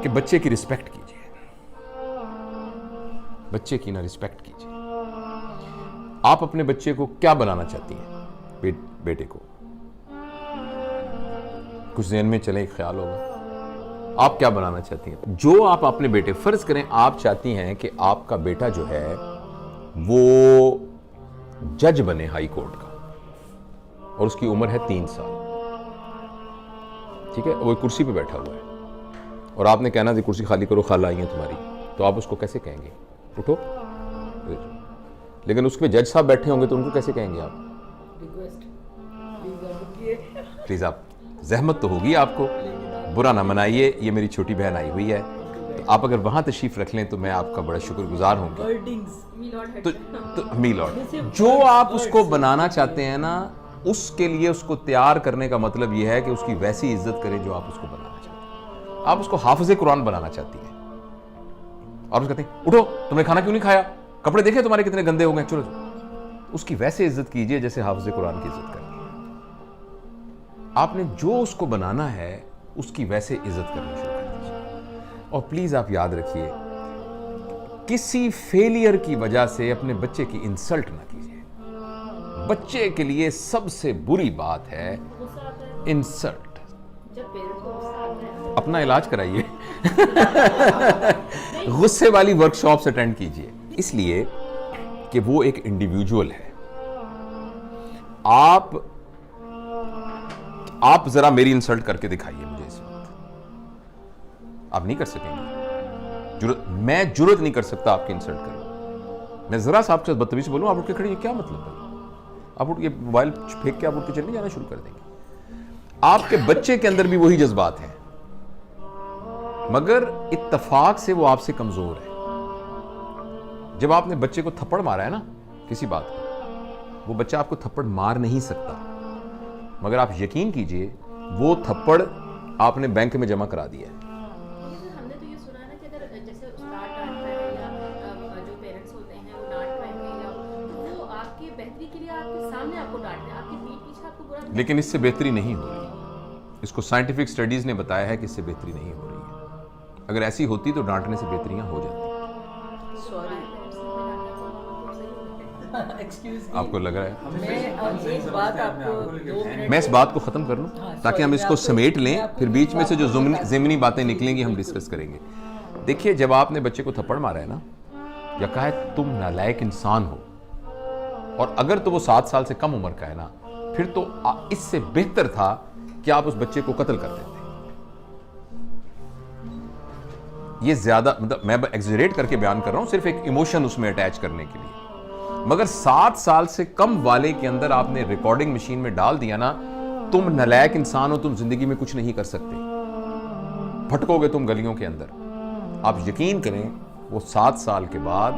کہ بچے کی رسپیکٹ کیجیے، بچے کی نہ رسپیکٹ کیجیے۔ آپ اپنے بچے کو کیا بنانا چاہتی ہیں؟ بیٹے کو کچھ ذہن میں چلے، ایک خیال ہوگا آپ کیا بنانا چاہتی ہیں؟ جو آپ اپنے بیٹے، فرض کریں آپ چاہتی ہیں کہ آپ کا بیٹا جو ہے وہ جج بنے ہائی کورٹ کا، اور اس کی عمر ہے 3 سال، ٹھیک ہے، وہ کرسی پہ بیٹھا ہوا ہے، اور آپ نے کہنا تھی کرسی خالی کرو، خالہ آئی ہیں تمہاری، تو آپ اس کو کیسے کہیں گے؟ اٹھو۔ لیکن اس پہ جج صاحب بیٹھے ہوں گے تو ان کو کیسے کہیں گے آپ؟ پلیز آپ، زحمت تو ہوگی آپ کو، برا نہ منائیے، یہ میری چھوٹی بہن آئی ہوئی ہے، تو آپ اگر وہاں تشریف رکھ لیں تو میں آپ کا بڑا شکر گزار ہوں گا۔ تو میلارڈ، جو آپ اس کو بنانا چاہتے ہیں نا، اس کے لیے اس کو تیار کرنے کا مطلب یہ ہے کہ اس کی ویسی عزت کریں جو آپ اس کو بنانا چاہتے ہیں۔ آپ اس کو حافظ قرآن بنانا چاہتی ہیں، اور اس کہتے ہیں اٹھو، تم نے کھانا کیوں نہیں کھایا، کپڑے دیکھے تمہارے کتنے گندے ہو گئے، چلو۔ اس کی ویسے عزت کیجئے جیسے حافظ قرآن کی عزت کرنی ہے۔ آپ نے جو اس کو بنانا ہے اس کی ویسے عزت کرنی شروع کر دیجیے۔ اور پلیز آپ یاد رکھیے، کسی فیلئر کی وجہ سے اپنے بچے کی انسلٹ نہ کیجیے۔ بچے کے لیے سب سے بری بات ہے انسلٹ۔ اپنا علاج کرائیے، غصے والی ورکشاپس اٹینڈ کیجیے، اس لیے کہ وہ ایک انڈیویجول ہے۔ آپ ذرا میری انسلٹ کر کے دکھائیے مجھے اس وقت، آپ نہیں کر سکیں گے، میں جرت نہیں کر سکتا آپ کی انسلٹ کروں۔ میں ذرا صاحب سے بدتمیزی بولوں، آپ اٹھ کے کھڑی ہیں، کیا مطلب ہے؟ آپ اٹھ کے موبائل پھینک کے آپ اٹھ کے چلنے جانا شروع کر دیں گے۔ آپ کے بچے کے اندر بھی وہی جذبات ہیں، مگر اتفاق سے وہ آپ سے کمزور ہے۔ جب آپ نے بچے کو تھپڑ مارا ہے نا کسی بات کو، وہ بچہ آپ کو تھپڑ مار نہیں سکتا، مگر آپ یقین کیجئے وہ تھپڑ آپ نے بینک میں جمع کرا دیا ہے۔ ہم نے تو یہ سنا ہے نا کہ اگر جیسے استاد ڈانٹ رہا ہے یا جو پیرنٹس ہوتے ہیں وہ ڈانٹ رہے ہیں، یا تو وہ آپ کی بہتری کے لیے آپ کے سامنے آپ کو ڈانٹ رہے ہیں، آپ کی پیٹھ پیچھے آپ کو برا، لیکن اس سے بہتری نہیں ہو رہی۔ اس کو سائنٹیفک سٹڈیز نے بتایا ہے کہ اس سے بہتری نہیں ہو رہی ہے۔ اگر ایسی ہوتی تو ڈانٹنے سے بہتریاں ہو جاتی۔ آپ کو لگ رہا ہے میں اس بات کو ختم کر لوں تاکہ ہم اس کو سمیٹ لیں، پھر بیچ میں سے جو ضمنی باتیں نکلیں گی ہم ڈسکس کریں گے۔ دیکھیے، جب آپ نے بچے کو تھپڑ مارا ہے نا، یا کہا ہے تم نالائق انسان ہو، اور اگر تو وہ 7 سال سے کم عمر کا ہے نا، پھر تو اس سے بہتر تھا کہ آپ اس بچے کو قتل کر دیتے۔ یہ زیادہ، مطلب میں ایگزیجریٹ کر کے بیان کر رہا ہوں، صرف ایک ایموشن اس میں اٹیچ کرنے کے لیے۔ مگر 7 سال سے کم والے کے اندر آپ نے ریکارڈنگ مشین میں ڈال دیا نا، تم نالائق انسان ہو، تم زندگی میں کچھ نہیں کر سکتے، بھٹکو گے تم گلیوں کے اندر۔ آپ یقین کریں، وہ 7 سال کے بعد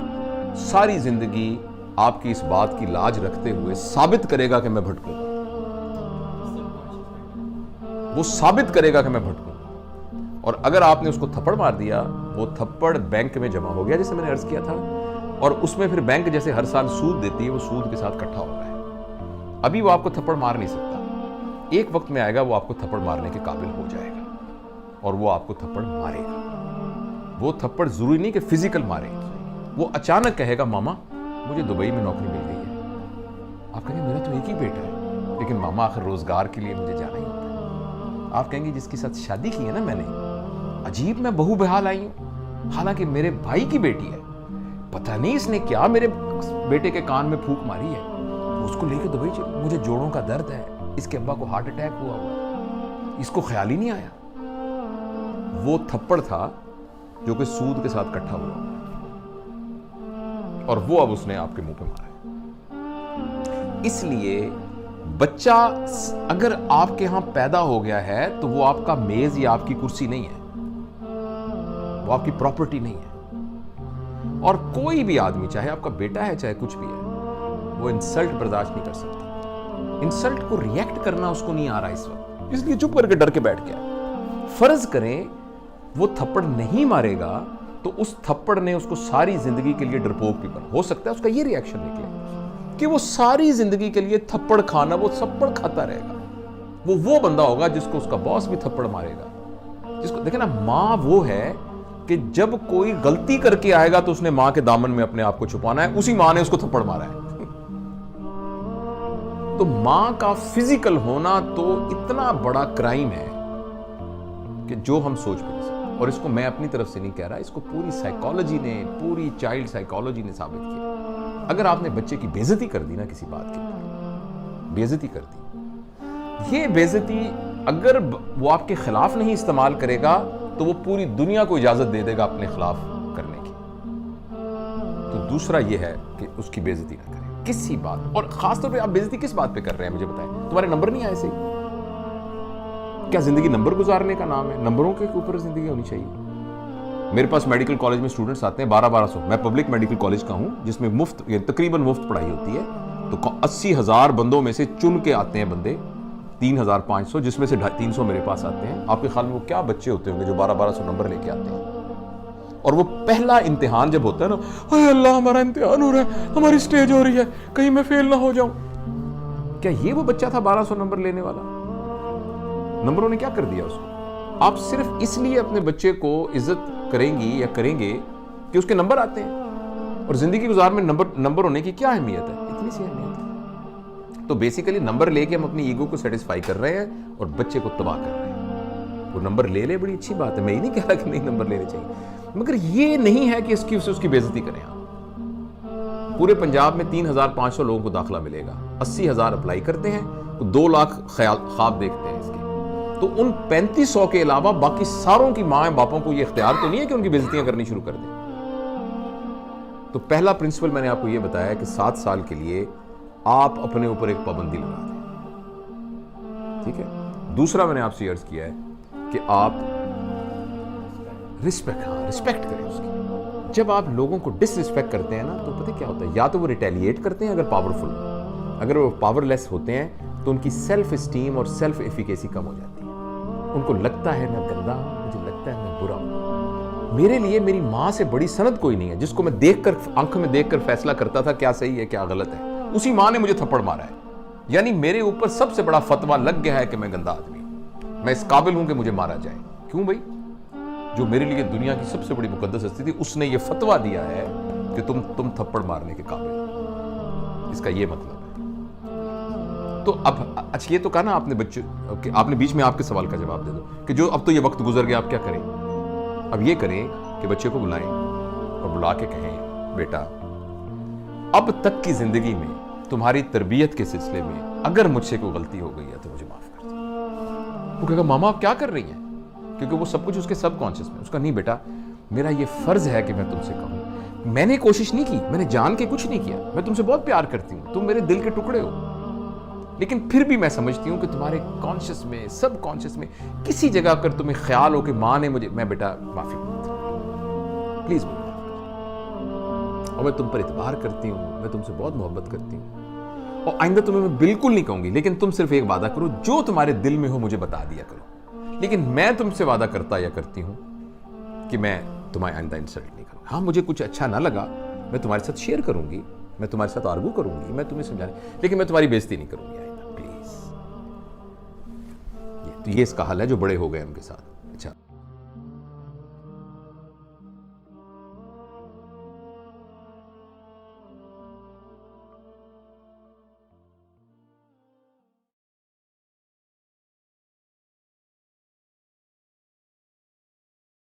ساری زندگی آپ کی اس بات کی لاج رکھتے ہوئے ثابت کرے گا کہ میں بھٹکوں گا، وہ ثابت کرے گا کہ میں بھٹکوں گا۔ اور اگر آپ نے اس کو تھپڑ مار دیا، وہ تھپڑ بینک میں جمع ہو گیا، جیسے میں نے عرض کیا تھا، اور اس میں پھر بینک جیسے ہر سال سود دیتی ہے، وہ سود کے ساتھ اکٹھا ہو رہا ہے۔ ابھی وہ آپ کو تھپڑ مار نہیں سکتا، ایک وقت میں آئے گا وہ آپ کو تھپڑ مارنے کے قابل ہو جائے گا، اور وہ آپ کو تھپڑ مارے گا۔ وہ تھپڑ ضروری نہیں کہ فزیکل مارے، وہ اچانک کہے گا ماما مجھے دبئی میں نوکری مل گئی ہے۔ آپ کہیں گے میرا تو ایک ہی بیٹا ہے، لیکن ماما آخر روزگار کے لیے مجھے جانا ہی ہوتا ہے۔ آپ کہیں گے جس کے ساتھ شادی کی ہے نا میں نے، عجیب میں بہو بحال آئی ہوں، حالانکہ میرے بھائی کی بیٹی ہے، پتہ نہیں اس نے کیا میرے بیٹے کے کان میں پھونک ماری ہے، اس کو لے کے دبئی چلو، مجھے جوڑوں کا درد ہے، اس کے ابا کو ہارٹ اٹیک ہوا ہوا، اس کو خیال ہی نہیں آیا۔ وہ تھپڑ تھا جو کہ سود کے ساتھ اکٹھا ہوا، اور وہ اب اس نے آپ کے منہ پہ مارا ہے۔ اس لیے بچہ اگر آپ کے ہاں پیدا ہو گیا ہے تو وہ آپ کا میز یا آپ کی کرسی نہیں ہے، وہ آپ کی پراپرٹی نہیں ہے۔ اور کوئی بھی آدمی، چاہے آپ کا بیٹا ہے چاہے کچھ بھی ہے، وہ انسلٹ برداشت نہیں کر سکتا۔ انسلٹ کو ریئیکٹ کرنا اس کو نہیں آ رہا اس وقت، اس لیے چپ کر کے ڈر کے بیٹھ گیا۔ فرض کریں وہ تھپڑ نہیں مارے گا تو اس تھپڑ نے اس کو ساری زندگی کے لیے ڈرپوک بھی بنا، ہو سکتا ہے اس کا یہ ریئیکشن نکلے کہ وہ ساری زندگی کے لیے تھپڑ کھانا، وہ تھپڑ کھاتا رہے گا۔ وہ بندہ ہوگا جس کو اس کا باس بھی تھپڑ مارے گا. جس کو دیکھیں نا, ماں وہ ہے کہ جب کوئی غلطی کر کے آئے گا تو اس نے ماں کے دامن میں اپنے آپ کو چھپانا ہے, اسی ماں نے اس کو تھپڑ مارا ہے. تو ماں کا فزیکل ہونا تو اتنا بڑا کرائم ہے کہ جو ہم سوچ بھی نہیں سکتے. اور اس کو میں اپنی طرف سے نہیں کہہ رہا, اس کو پوری سائیکالوجی نے, پوری چائلڈ سائیکالوجی نے ثابت کیا. اگر آپ نے بچے کی بے عزتی کر دی نا, کسی بات کی بے عزتی کر دی, یہ بے عزتی اگر وہ آپ کے خلاف نہیں استعمال کرے گا تو وہ پوری دنیا کو اجازت دے دے گا اپنے خلاف کرنے کی. تو دوسرا یہ ہے کہ اس کی بے عزتی نہ کریں کسی بات. اور خاص طور پہ آپ بے عزتی کس بات پہ کر رہے ہیں مجھے بتائیں. تمہارے نمبر نہیں آئے صحیح, کیا زندگی نمبر گزارنے کا نام ہے؟ نمبروں کے اوپر زندگی ہونی چاہیے. میرے پاس میڈیکل کالج میں اسٹوڈنٹس آتے ہیں 1200. میں پبلک میڈیکل کالج کا ہوں جس میں مفت, تقریباً مفت پڑھائی ہوتی ہے. تو 80,000 بندوں میں سے چن کے آتے ہیں بندے 3,500, جس میں سے 300 میرے پاس آتے ہیں. آپ کے خیال میں وہ کیا بچے ہوتے ہوں گے جو 1200 نمبر لے کے آتے ہیں؟ اور وہ پہلا امتحان جب ہوتا ہے نا, اے اللہ ہمارا امتحان ہو رہا ہے, ہماری سٹیج ہو رہی ہے, کہیں میں فیل نہ ہو جاؤں. کیا یہ وہ بچہ تھا 1200 نمبر لینے والا؟ نمبروں نے کیا کر دیا اس کو؟ آپ صرف اس لیے اپنے بچے کو عزت کریں گی یا کریں گے کہ اس کے نمبر آتے ہیں. اور زندگی گزار میں نمبر ہونے کی کیا اہمیت ہے؟ اتنی سی اہمیت ہے. تو بیسیکلی نمبر لے کے ہم اپنی ایگو کو سیٹسفائی کر رہے ہیں اور بچے کو تباہ کر رہے ہیں. وہ نمبر لے بڑی اچھی بات ہے, میں یہ نہیں کہہ رہا کہ نہیں نمبر لینے چاہیے, مگر یہ نہیں ہے کہ اس کی بے عزتی کریں. آپ پورے پنجاب میں 3,500 لوگوں کو داخلہ ملے گا, 80,000 اپلائی کرتے ہیں, 2 لاکھ خواب دیکھتے ہیں اس کے. تو ان 3500 کے علاوہ باقی ساروں کی ماں باپوں کو یہ اختیار تو نہیں ہے کہ ان کی بے عزتیاں کرنی شروع کر دیں. تو پہلا پرنسپل میں نے آپ کو یہ بتایا کہ 7 سال کے لیے آپ اپنے اوپر ایک پابندی لگا دیں, ٹھیک ہے. دوسرا میں نے آپ سے عرض کیا ہے کہ آپ رسپیکٹ کریں اس کی. جب آپ لوگوں کو ڈس رسپیکٹ کرتے ہیں نا تو پتہ کیا ہوتا ہے, یا تو وہ ریٹیلیٹ کرتے ہیں اگر پاورفل, اگر وہ پاور لیس ہوتے ہیں تو ان کی سیلف اسٹیم اور سیلف ایفیکیسی کم ہو جاتی ہے. ان کو لگتا ہے میں گندا ہوں, مجھے لگتا ہے میں برا ہوں. میرے لیے میری ماں سے بڑی سند کوئی نہیں ہے جس کو میں دیکھ کر, آنکھوں میں دیکھ کر فیصلہ کرتا تھا کیا صحیح ہے کیا غلط ہے. اسی ماں نے مجھے تھپڑ مارا ہے. یعنی میرے اوپر سب سے بڑا فتویٰ لگ گیا ہے کہ میں گندا آدمی ہوں, میں اس قابل ہوں کہ مجھے مارا جائے. کیوں بھائی؟ جو میرے لیے دنیا کی سب سے بڑی مقدس ہستی تھی, اس نے یہ فتویٰ دیا ہے کہ تم تھپڑ مارنے کے قابل ہو. اس کا یہ مطلب ہے. تو اب اچھا یہ تو کہا نا آپ نے بچے, آپ نے بیچ میں آپ کے سوال کا جواب دے دو کہ جو اب تو یہ وقت گزر گیا, آپ کیا کریں؟ اب یہ کریں کہ بچے کو بلائیں اور بلا کے کہیں, بیٹا اب تک کی زندگی میں تمہاری تربیت کے سلسلے میں اگر مجھ سے کوئی غلطی ہو گئی ہے تو مجھے معاف کر دو. وہ کہے گا ماما آپ کیا کر رہی ہیں, کیونکہ وہ سب کچھ اس کے سب کانشیس میں. اس کا نہیں بیٹا, میرا یہ فرض ہے کہ میں تم سے کہوں, میں نے کوشش نہیں کی, میں نے جان کے کچھ نہیں کیا, میں تم سے بہت پیار کرتی ہوں, تم میرے دل کے ٹکڑے ہو, لیکن پھر بھی میں سمجھتی ہوں کہ تمہارے کانشیس میں, سب کانشیس میں کسی جگہ اگر تمہیں خیال ہو کہ ماں نے مجھے, میں بیٹا معافی مانگتا ہوں, پلیز مجھے معاف کر. اور میں تم پر اعتبار کرتی ہوں, میں تم سے بہت محبت کرتی ہوں, اور آئندہ تمہیں میں بالکل نہیں کہوں گی, لیکن تم صرف ایک وعدہ کرو, جو تمہارے دل میں ہو مجھے بتا دیا کرو. لیکن میں تم سے وعدہ کرتا یا کرتی ہوں کہ میں تمہیں آئندہ انسلٹ نہیں کروں. ہاں مجھے کچھ اچھا نہ لگا, میں تمہارے ساتھ شیئر کروں گی, میں تمہارے ساتھ آرگو کروں گی, میں تمہیں سمجھانے, لیکن میں تمہاری بےزتی نہیں کروں گی آئندہ, پلیز. تو یہ اس کا حل ہے جو بڑے ہو گئے ان کے ساتھ.